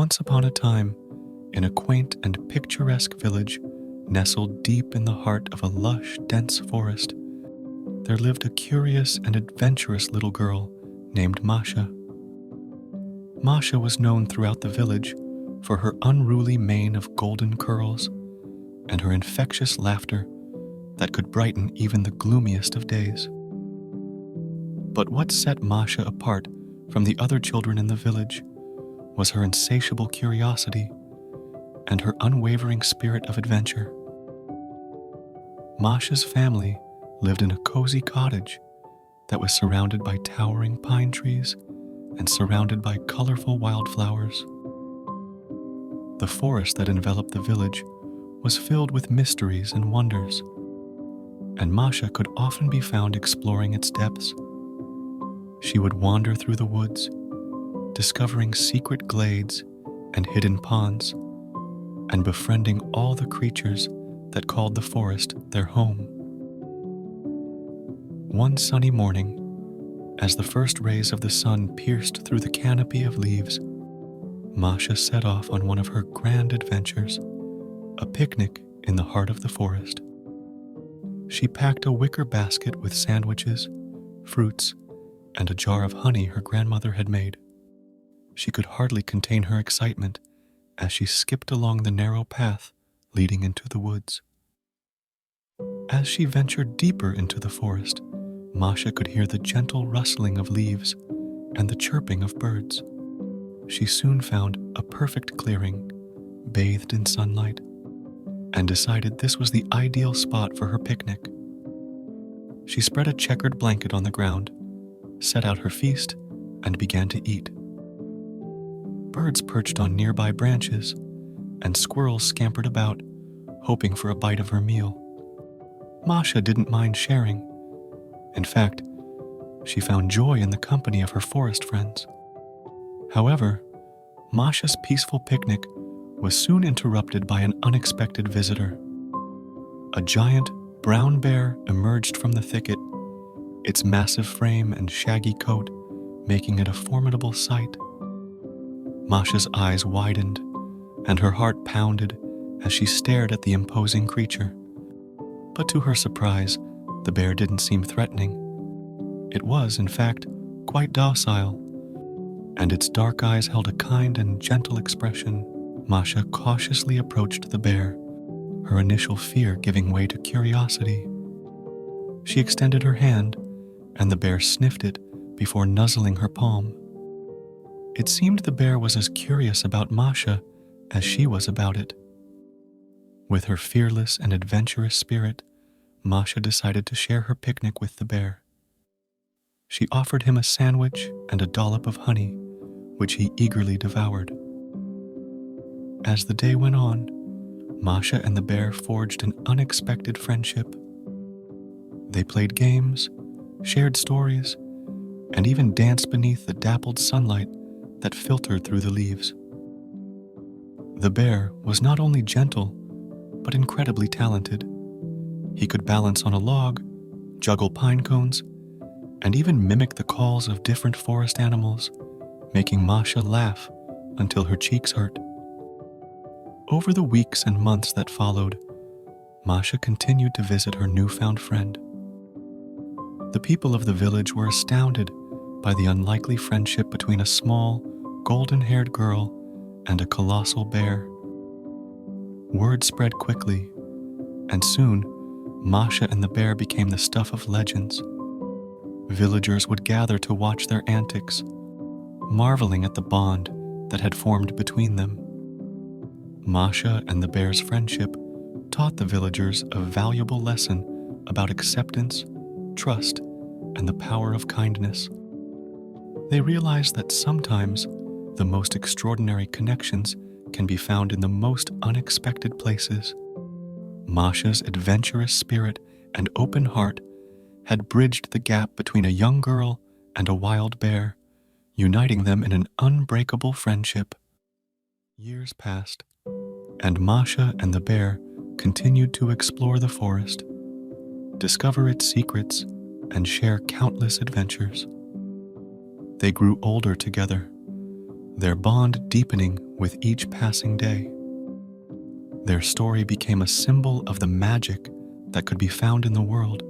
Once upon a time, in a quaint and picturesque village nestled deep in the heart of a lush, dense forest, there lived a curious and adventurous little girl named Masha. Masha was known throughout the village for her unruly mane of golden curls and her infectious laughter that could brighten even the gloomiest of days. But what set Masha apart from the other children in the village was her insatiable curiosity and her unwavering spirit of adventure. Masha's family lived in a cozy cottage that was surrounded by towering pine trees and surrounded by colorful wildflowers. The forest that enveloped the village was filled with mysteries and wonders, and Masha could often be found exploring its depths. She would wander through the woods, discovering secret glades and hidden ponds, and befriending all the creatures that called the forest their home. One sunny morning, as the first rays of the sun pierced through the canopy of leaves, Masha set off on one of her grand adventures, a picnic in the heart of the forest. She packed a wicker basket with sandwiches, fruits, and a jar of honey her grandmother had made. She could hardly contain her excitement as she skipped along the narrow path leading into the woods. As she ventured deeper into the forest, Masha could hear the gentle rustling of leaves and the chirping of birds. She soon found a perfect clearing, bathed in sunlight, and decided this was the ideal spot for her picnic. She spread a checkered blanket on the ground, set out her feast, and began to eat. Birds perched on nearby branches, and squirrels scampered about, hoping for a bite of her meal. Masha didn't mind sharing. In fact, she found joy in the company of her forest friends. However, Masha's peaceful picnic was soon interrupted by an unexpected visitor. A giant brown bear emerged from the thicket, its massive frame and shaggy coat making it a formidable sight. Masha's eyes widened, and her heart pounded as she stared at the imposing creature. But to her surprise, the bear didn't seem threatening. It was, in fact, quite docile, and its dark eyes held a kind and gentle expression. Masha cautiously approached the bear, her initial fear giving way to curiosity. She extended her hand, and the bear sniffed it before nuzzling her palm. It seemed the bear was as curious about Masha as she was about it. With her fearless and adventurous spirit, Masha decided to share her picnic with the bear. She offered him a sandwich and a dollop of honey, which he eagerly devoured. As the day went on, Masha and the bear forged an unexpected friendship. They played games, shared stories, and even danced beneath the dappled sunlight that filtered through the leaves. The bear was not only gentle, but incredibly talented. He could balance on a log, juggle pine cones, and even mimic the calls of different forest animals, making Masha laugh until her cheeks hurt. Over the weeks and months that followed, Masha continued to visit her newfound friend. The people of the village were astounded by the unlikely friendship between a small, golden-haired girl and a colossal bear. Word spread quickly, and soon, Masha and the bear became the stuff of legends. Villagers would gather to watch their antics, marveling at the bond that had formed between them. Masha and the bear's friendship taught the villagers a valuable lesson about acceptance, trust, and the power of kindness. They realized that sometimes the most extraordinary connections can be found in the most unexpected places. Masha's adventurous spirit and open heart had bridged the gap between a young girl and a wild bear, uniting them in an unbreakable friendship. Years passed, and Masha and the bear continued to explore the forest, discover its secrets, and share countless adventures. They grew older together, their bond deepening with each passing day. Their story became a symbol of the magic that could be found in the world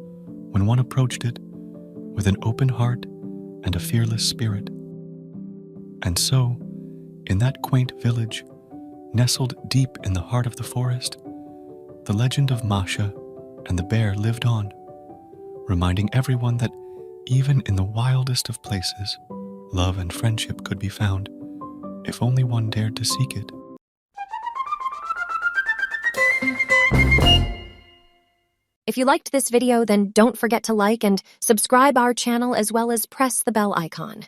when one approached it with an open heart and a fearless spirit. And so, in that quaint village, nestled deep in the heart of the forest, the legend of Masha and the bear lived on, reminding everyone that even in the wildest of places, love and friendship could be found, if only one dared to seek it. If you liked this video, then don't forget to like and subscribe our channel as well as press the bell icon.